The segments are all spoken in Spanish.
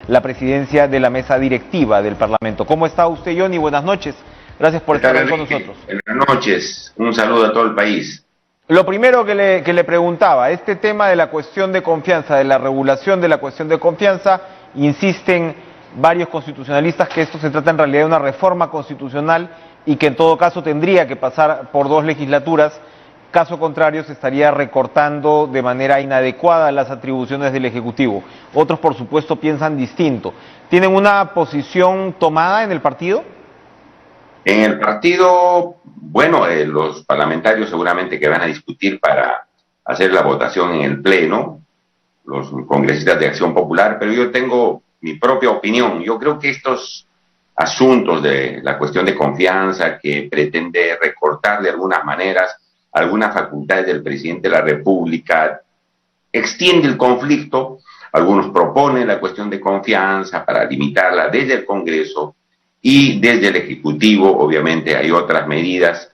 la presidencia de la mesa directiva del Parlamento. ¿Cómo está usted, Johnny? Buenas noches. Gracias por estar con nosotros. Buenas noches. Un saludo a todo el país. Lo primero que le preguntaba, este tema de la cuestión de confianza, de la regulación de la cuestión de confianza, insisten varios constitucionalistas que esto se trata en realidad de una reforma constitucional y que en todo caso tendría que pasar por 2 legislaturas. Caso contrario, se estaría recortando de manera inadecuada las atribuciones del Ejecutivo. Otros, por supuesto, piensan distinto. ¿Tienen una posición tomada en el partido? En el partido, bueno, los parlamentarios seguramente que van a discutir para hacer la votación en el Pleno, los congresistas de Acción Popular, pero yo tengo mi propia opinión. Yo creo que estos asuntos de la cuestión de confianza que pretende recortar de algunas maneras algunas facultades del presidente de la República, extiende el conflicto. Algunos proponen la cuestión de confianza para limitarla desde el Congreso y desde el Ejecutivo. Obviamente hay otras medidas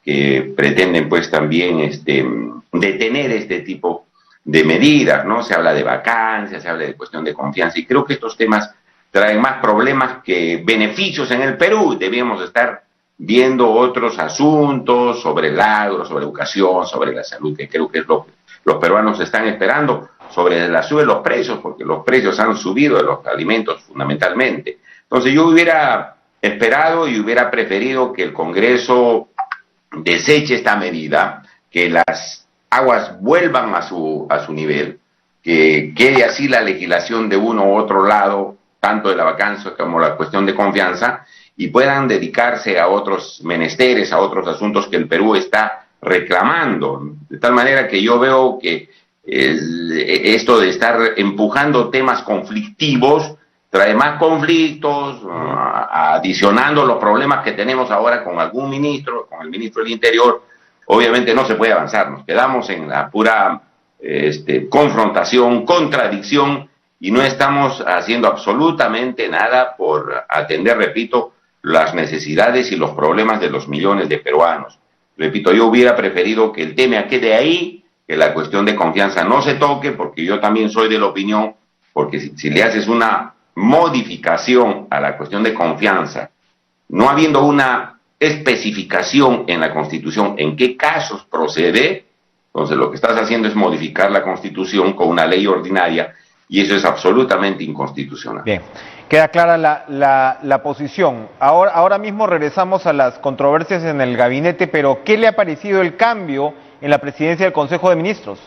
que pretenden pues también detener este tipo de medidas, ¿no? Se habla de vacancias, se habla de cuestión de confianza, y creo que estos temas traen más problemas que beneficios en el Perú. Debíamos estar viendo otros asuntos sobre el agro, sobre educación, sobre la salud, que creo que es lo que los peruanos están esperando, sobre la suba de los precios, porque los precios han subido de los alimentos fundamentalmente. Entonces yo hubiera esperado y hubiera preferido que el Congreso deseche esta medida, que las aguas vuelvan a su nivel, que quede así la legislación de uno u otro lado, tanto de la vacancia como la cuestión de confianza, y puedan dedicarse a otros menesteres, a otros asuntos que el Perú está reclamando. De tal manera que yo veo que esto de estar empujando temas conflictivos trae más conflictos, adicionando los problemas que tenemos ahora con algún ministro, con el ministro del Interior. Obviamente no se puede avanzar, nos quedamos en la pura confrontación, contradicción, y no estamos haciendo absolutamente nada por atender, repito, las necesidades y los problemas de los millones de peruanos. Repito, yo hubiera preferido que el tema quede ahí, que la cuestión de confianza no se toque, porque yo también soy de la opinión, porque si le haces una modificación a la cuestión de confianza, no habiendo una especificación en la Constitución en qué casos procede, entonces lo que estás haciendo es modificar la Constitución con una ley ordinaria, y eso es absolutamente inconstitucional. Bien, queda clara la posición. Ahora mismo regresamos a las controversias en el gabinete, pero ¿qué le ha parecido el cambio en la presidencia del Consejo de Ministros?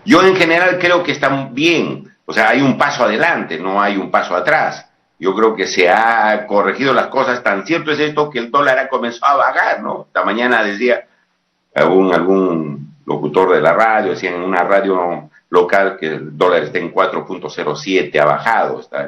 Yo en general creo que está bien, o sea, hay un paso adelante, no hay un paso atrás. Yo creo que se ha corregido las cosas. Tan cierto es esto que el dólar ha comenzado a bajar, ¿no? Esta mañana decía algún locutor de la radio, decía en una radio local que el dólar está en 4.07, ha bajado, está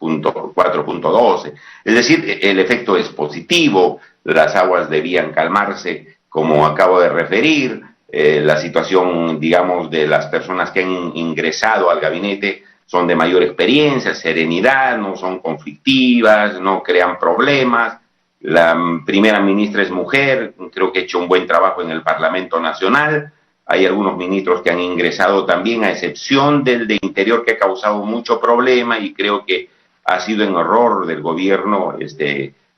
en 4.12. Es decir, el efecto es positivo, las aguas debían calmarse, como acabo de referir. La situación, digamos, de las personas que han ingresado al gabinete son de mayor experiencia, serenidad, no son conflictivas, no crean problemas. La primera ministra es mujer, creo que ha hecho un buen trabajo en el Parlamento Nacional. Hay algunos ministros que han ingresado también, a excepción del de Interior, que ha causado mucho problema, y creo que ha sido un error del gobierno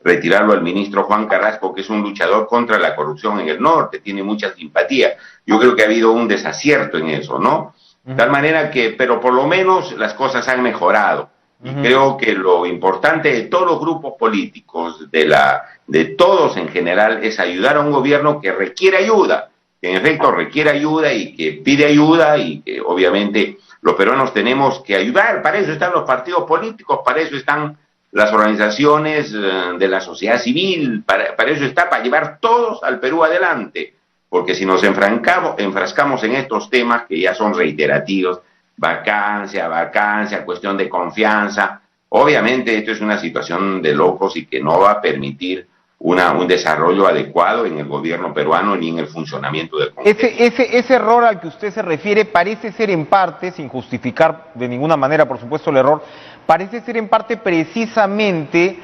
retirarlo al ministro Juan Carrasco, que es un luchador contra la corrupción en el norte, tiene mucha simpatía. Yo creo que ha habido un desacierto en eso, ¿no? De tal manera que, pero por lo menos las cosas han mejorado. Y creo que lo importante de todos los grupos políticos, de todos en general, es ayudar a un gobierno que requiere ayuda, que en efecto requiere ayuda y que pide ayuda, y que obviamente los peruanos tenemos que ayudar. Para eso están los partidos políticos, para eso están las organizaciones de la sociedad civil, para eso está, para llevar todos al Perú adelante. Porque si nos enfrascamos en estos temas que ya son reiterativos, vacancia, cuestión de confianza, obviamente esto es una situación de locos y que no va a permitir un desarrollo adecuado en el gobierno peruano ni en el funcionamiento del Congreso. Ese error al que usted se refiere parece ser en parte, sin justificar de ninguna manera, por supuesto, el error, parece ser en parte precisamente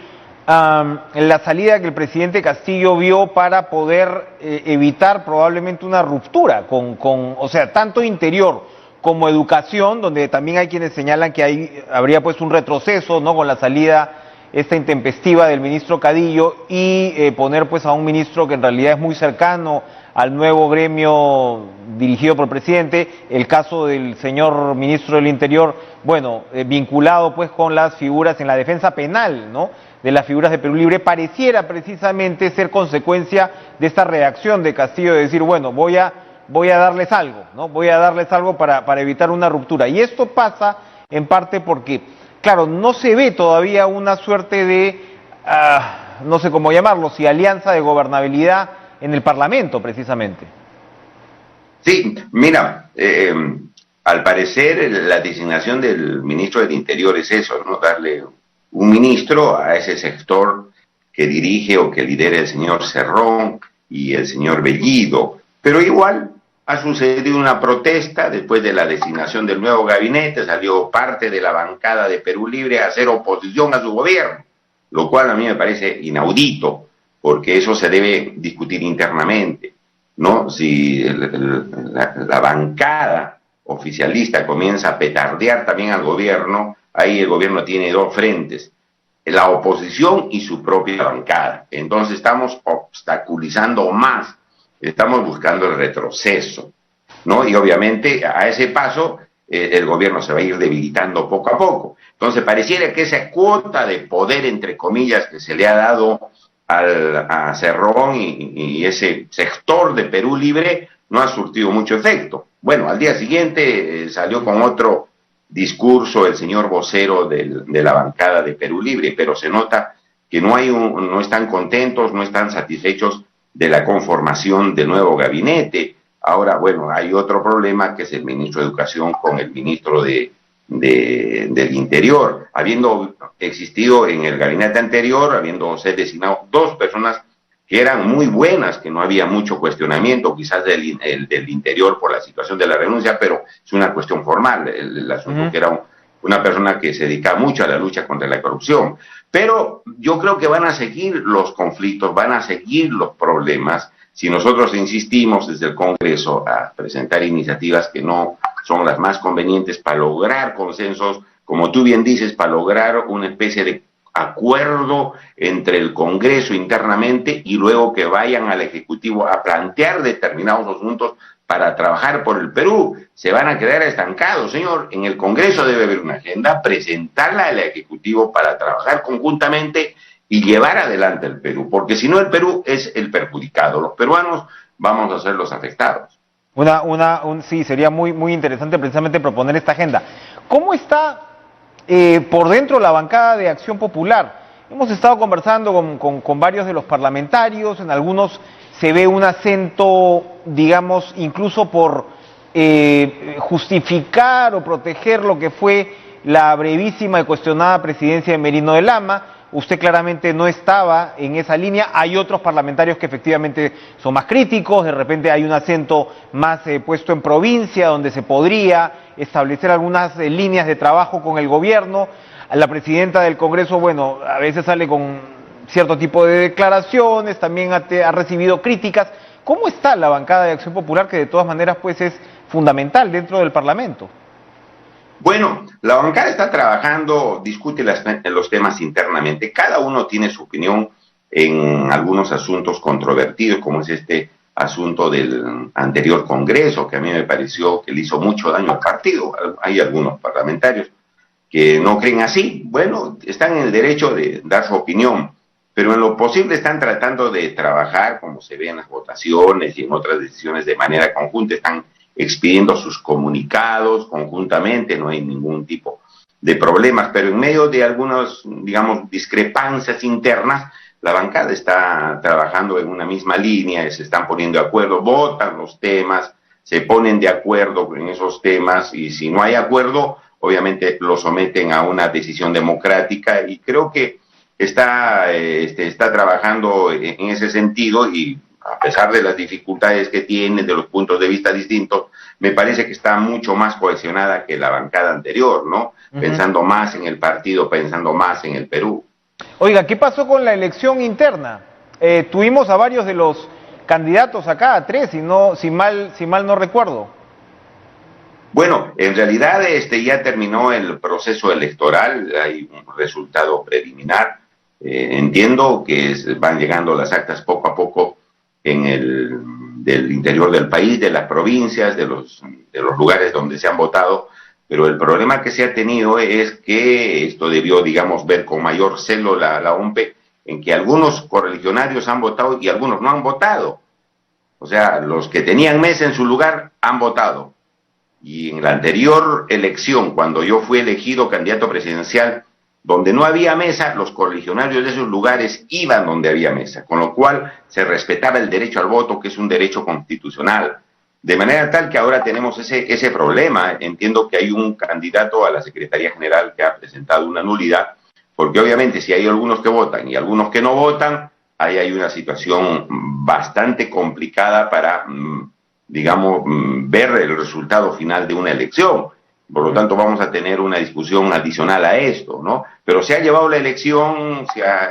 la salida que el presidente Castillo vio para poder evitar probablemente una ruptura o sea, tanto Interior como educación, donde también hay quienes señalan que habría pues un retroceso, ¿no?, con la salida esta intempestiva del ministro Cadillo y poner pues a un ministro que en realidad es muy cercano al nuevo gremio dirigido por el presidente, el caso del señor ministro del Interior, bueno, vinculado pues con las figuras en la defensa penal, ¿no?, de las figuras de Perú Libre, pareciera precisamente ser consecuencia de esta reacción de Castillo de decir, bueno, voy a darles algo, ¿no? Voy a darles algo para evitar una ruptura. Y esto pasa en parte porque, claro, no se ve todavía una suerte de, no sé cómo llamarlo, si alianza de gobernabilidad en el Parlamento, precisamente. Sí, mira, al parecer la designación del ministro del Interior es eso, ¿no? Darle un ministro a ese sector que dirige o que lidera el señor Cerrón y el señor Bellido, pero igual ha sucedido una protesta después de la designación del nuevo gabinete, salió parte de la bancada de Perú Libre a hacer oposición a su gobierno, lo cual a mí me parece inaudito, porque eso se debe discutir internamente, ¿no? Si la bancada oficialista comienza a petardear también al gobierno, ahí el gobierno tiene dos frentes, la oposición y su propia bancada. Entonces estamos obstaculizando más, estamos buscando el retroceso, ¿no? Y obviamente a ese paso el gobierno se va a ir debilitando poco a poco. Entonces pareciera que esa cuota de poder, entre comillas, que se le ha dado a Cerrón y ese sector de Perú Libre no ha surtido mucho efecto. Bueno, al día siguiente salió con otro discurso el señor vocero de la bancada de Perú Libre, pero se nota que no están contentos, no están satisfechos de la conformación del nuevo gabinete. Ahora, bueno, hay otro problema que es el ministro de Educación con el ministro del Interior. Habiendo existido en el gabinete anterior, habiéndose designado dos personas que eran muy buenas, que no había mucho cuestionamiento, quizás del Interior por la situación de la renuncia, pero es una cuestión formal, el asunto que era una persona que se dedica mucho a la lucha contra la corrupción. Pero yo creo que van a seguir los conflictos, van a seguir los problemas, si nosotros insistimos desde el Congreso a presentar iniciativas que no son las más convenientes para lograr consensos, como tú bien dices, para lograr una especie de acuerdo entre el Congreso internamente y luego que vayan al Ejecutivo a plantear determinados asuntos para trabajar por el Perú. Se van a quedar estancados, señor. En el Congreso debe haber una agenda, presentarla al Ejecutivo para trabajar conjuntamente y llevar adelante el Perú, porque si no el Perú es el perjudicado. Los peruanos vamos a ser los afectados. Sí, sería muy interesante precisamente proponer esta agenda. ¿Cómo está por dentro la bancada de Acción Popular? Hemos estado conversando con varios de los parlamentarios, en algunos se ve un acento, digamos, incluso por justificar o proteger lo que fue la brevísima y cuestionada presidencia de Merino de Lama. Usted claramente no estaba en esa línea. Hay otros parlamentarios que efectivamente son más críticos, de repente hay un acento más puesto en provincia, donde se podría establecer algunas líneas de trabajo con el gobierno. La presidenta del Congreso, bueno, a veces sale con cierto tipo de declaraciones, también ha recibido críticas. ¿Cómo está la bancada de Acción Popular, que de todas maneras pues es fundamental dentro del Parlamento? Bueno, la bancada está trabajando, discute los temas internamente. Cada uno tiene su opinión en algunos asuntos controvertidos, como es este asunto del anterior Congreso, que a mí me pareció que le hizo mucho daño al partido. Hay algunos parlamentarios que no creen así. Bueno, están en el derecho de dar su opinión, pero en lo posible están tratando de trabajar, como se ve en las votaciones y en otras decisiones, de manera conjunta. Están expidiendo sus comunicados conjuntamente, no hay ningún tipo de problemas, pero en medio de algunas, digamos, discrepancias internas, la bancada está trabajando en una misma línea, se están poniendo de acuerdo, votan los temas, se ponen de acuerdo en esos temas, y si no hay acuerdo, obviamente lo someten a una decisión democrática, y creo que está trabajando en ese sentido, y a pesar de las dificultades que tiene, de los puntos de vista distintos, me parece que está mucho más cohesionada que la bancada anterior, ¿no? Pensando más en el partido, pensando más en el Perú. Oiga, ¿qué pasó con la elección interna? Tuvimos a varios de los candidatos acá, a 3, si mal no recuerdo. Bueno, en realidad ya terminó el proceso electoral, hay un resultado preliminar. Entiendo que van llegando las actas poco a poco del interior del país, de las provincias, de los lugares donde se han votado, pero el problema que se ha tenido es que esto debió, digamos, ver con mayor celo la OMPE, en que algunos correligionarios han votado y algunos no han votado. O sea, los que tenían mesa en su lugar han votado. Y en la anterior elección, cuando yo fui elegido candidato presidencial, donde no había mesa, los correligionarios de esos lugares iban donde había mesa, con lo cual se respetaba el derecho al voto, que es un derecho constitucional. De manera tal que ahora tenemos ese problema. Entiendo que hay un candidato a la Secretaría General que ha presentado una nulidad, porque obviamente si hay algunos que votan y algunos que no votan, ahí hay una situación bastante complicada para, digamos, ver el resultado final de una elección. Por lo tanto, vamos a tener una discusión adicional a esto, ¿no? Pero se ha llevado la elección,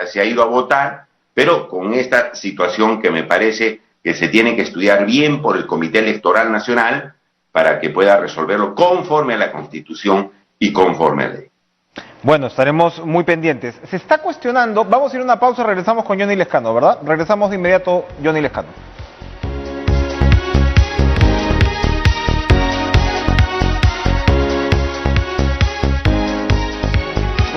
se ha ido a votar, pero con esta situación que me parece que se tiene que estudiar bien por el Comité Electoral Nacional para que pueda resolverlo conforme a la Constitución y conforme a la ley. Bueno, estaremos muy pendientes. Se está cuestionando, vamos a ir a una pausa, regresamos con Johnny Lescano, ¿verdad? Regresamos de inmediato, Johnny Lescano.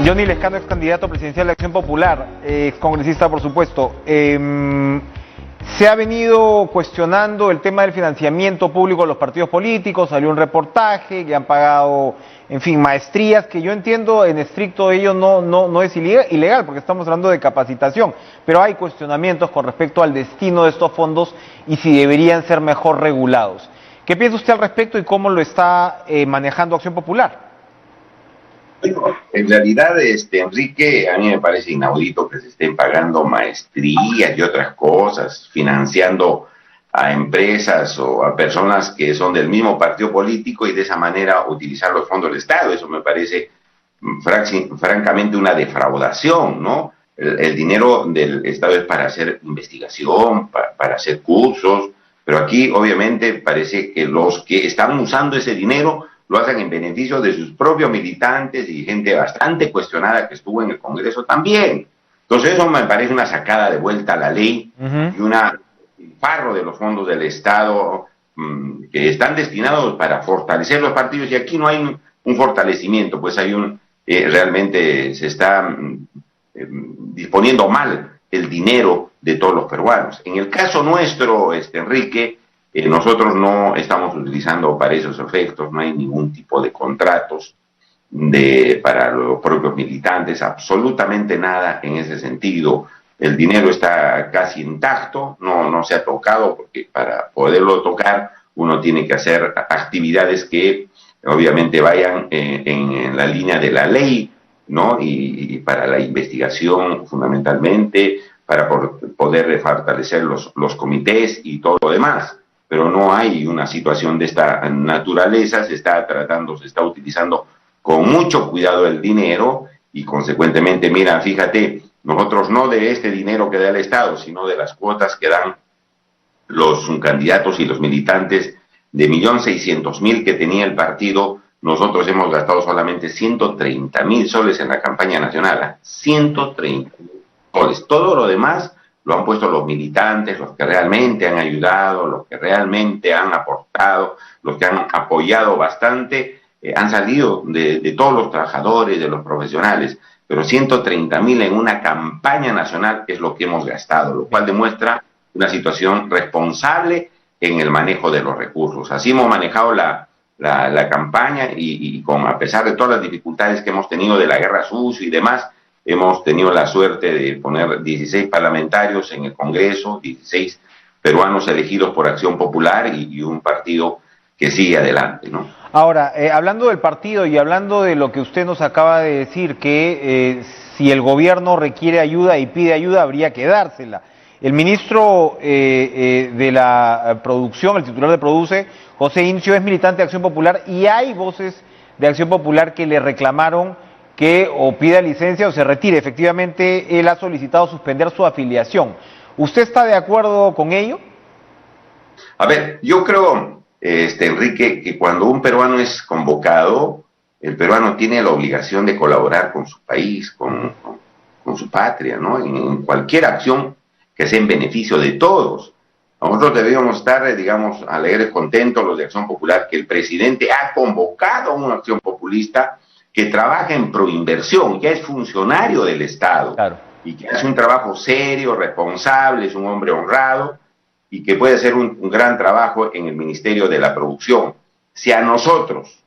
Johnny Lescano es candidato presidencial de Acción Popular, ex congresista, por supuesto. Se ha venido cuestionando el tema del financiamiento público de los partidos políticos, salió un reportaje que han pagado, en fin, maestrías, que yo entiendo en estricto ello no es ilegal, porque estamos hablando de capacitación, pero hay cuestionamientos con respecto al destino de estos fondos y si deberían ser mejor regulados. ¿Qué piensa usted al respecto y cómo lo está manejando Acción Popular? Bueno, en realidad, Enrique, a mí me parece inaudito que se estén pagando maestrías y otras cosas, financiando a empresas o a personas que son del mismo partido político y de esa manera utilizar los fondos del Estado. Eso me parece francamente una defraudación, ¿no? El dinero del Estado es para hacer investigación, para hacer cursos, pero aquí obviamente parece que los que están usando ese dinero lo hacen en beneficio de sus propios militantes y gente bastante cuestionada que estuvo en el Congreso también. Entonces eso me parece una sacada de vuelta a la ley y un farro de los fondos del Estado que están destinados para fortalecer los partidos, y aquí no hay un fortalecimiento, pues hay realmente se está disponiendo mal el dinero de todos los peruanos. En el caso nuestro, Enrique, nosotros no estamos utilizando para esos efectos, no hay ningún tipo de contratos para los propios militantes, absolutamente nada en ese sentido. El dinero está casi intacto, no se ha tocado, porque para poderlo tocar uno tiene que hacer actividades que obviamente vayan en la línea de la ley, ¿no? Y para la investigación fundamentalmente, para poder fortalecer los comités y todo lo demás. Pero no hay una situación de esta naturaleza, se está utilizando con mucho cuidado el dinero y consecuentemente, mira, fíjate, nosotros no de este dinero que da el Estado, sino de las cuotas que dan los candidatos y los militantes de 1.600.000 que tenía el partido, nosotros hemos gastado solamente 130.000 soles en la campaña nacional, 130.000 soles. Todo lo demás lo han puesto los militantes, los que realmente han ayudado, los que realmente han aportado, los que han apoyado bastante, han salido de todos los trabajadores, de los profesionales, pero 130.000 en una campaña nacional es lo que hemos gastado, lo cual demuestra una situación responsable en el manejo de los recursos. Así hemos manejado la campaña y a pesar de todas las dificultades que hemos tenido de la guerra sucia y demás, hemos tenido la suerte de poner 16 parlamentarios en el Congreso, 16 peruanos elegidos por Acción Popular y un partido que sigue adelante, ¿no? Ahora, hablando del partido y hablando de lo que usted nos acaba de decir, que si el gobierno requiere ayuda y pide ayuda, habría que dársela. El ministro de la producción, el titular de Produce, José Incio, es militante de Acción Popular y hay voces de Acción Popular que le reclamaron que o pida licencia o se retire. Efectivamente, él ha solicitado suspender su afiliación. ¿Usted está de acuerdo con ello? A ver, yo creo Enrique, que cuando un peruano es convocado, el peruano tiene la obligación de colaborar con su país, con su patria, ¿no? En cualquier acción que sea en beneficio de todos. Nosotros debíamos estar, digamos, alegres, contentos, los de Acción Popular, que el presidente ha convocado a una acción populista que trabaja en proinversión, ya es funcionario del Estado, Claro. y que hace un trabajo serio, responsable, es un hombre honrado, y que puede hacer un gran trabajo en el Ministerio de la Producción. Si a nosotros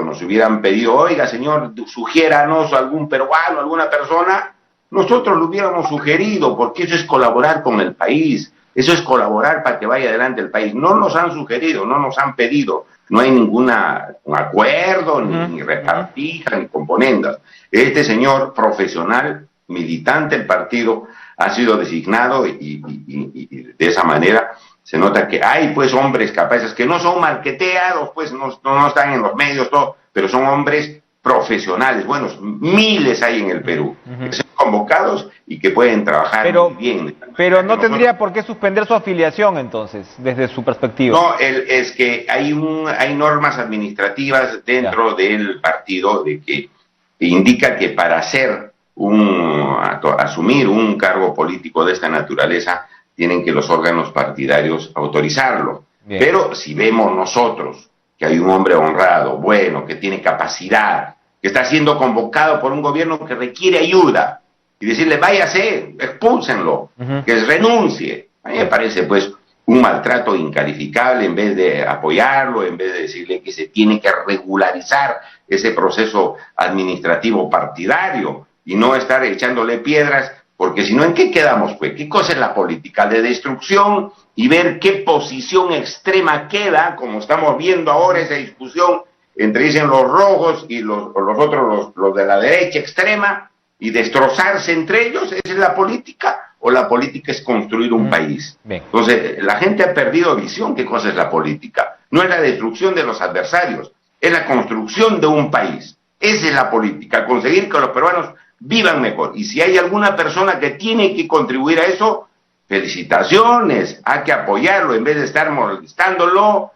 nos hubieran pedido, oiga señor, sugiéranos algún peruano, alguna persona, nosotros lo hubiéramos sugerido, porque eso es colaborar con el país, eso es colaborar para que vaya adelante el país. No nos han sugerido, no nos han pedido, no hay ningún acuerdo, ni repartija, ni componendas. Este señor profesional, militante del partido, ha sido designado y de esa manera se nota que hay pues hombres capaces que no son marqueteados, pues no están en los medios, todo, pero son hombres profesionales, buenos, miles hay en el Perú, que son convocados y que pueden trabajar muy bien. Pero no tendría por qué suspender su afiliación entonces, desde su perspectiva. No, es que hay normas administrativas dentro del partido de que indica que para asumir un cargo político de esta naturaleza, tienen que los órganos partidarios autorizarlo. Bien. Pero si vemos nosotros que hay un hombre honrado, bueno, que tiene capacidad, que está siendo convocado por un gobierno que requiere ayuda, y decirle, váyase, expúlsenlo, que renuncie. A mí me parece, pues, un maltrato incalificable en vez de apoyarlo, en vez de decirle que se tiene que regularizar ese proceso administrativo partidario y no estar echándole piedras, porque si no, ¿en qué quedamos, pues? ¿Qué cosa es la política? De destrucción y ver qué posición extrema queda, como estamos viendo ahora esa discusión entre, dicen, los rojos y los otros, los de la derecha extrema, y destrozarse entre ellos. ¿Esa es la política? ¿O la política es construir un país? Bien. Entonces, la gente ha perdido visión. ¿Qué cosa es la política? No es la destrucción de los adversarios, es la construcción de un país. Esa es la política, conseguir que los peruanos vivan mejor. Y si hay alguna persona que tiene que contribuir a eso, felicitaciones, hay que apoyarlo en vez de estar molestándolo,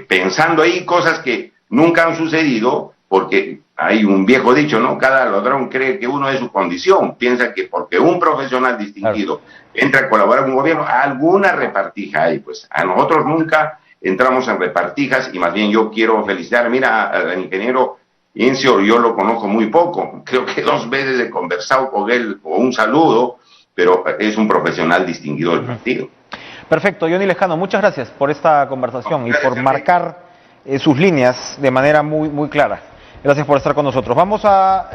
pensando ahí cosas que nunca han sucedido, porque hay un viejo dicho, ¿no? Cada ladrón cree que uno es su condición, piensa que porque un profesional distinguido entra a colaborar con un gobierno, alguna repartija hay. Pues a nosotros nunca entramos en repartijas, y más bien yo quiero felicitar, mira, al ingeniero Incio, yo lo conozco muy poco, creo que 2 veces he conversado con él, o un saludo, pero es un profesional distinguido del partido. Perfecto, Johnny Lejano, muchas gracias por esta conversación y por marcar sus líneas de manera muy clara. Gracias por estar con nosotros. Vamos a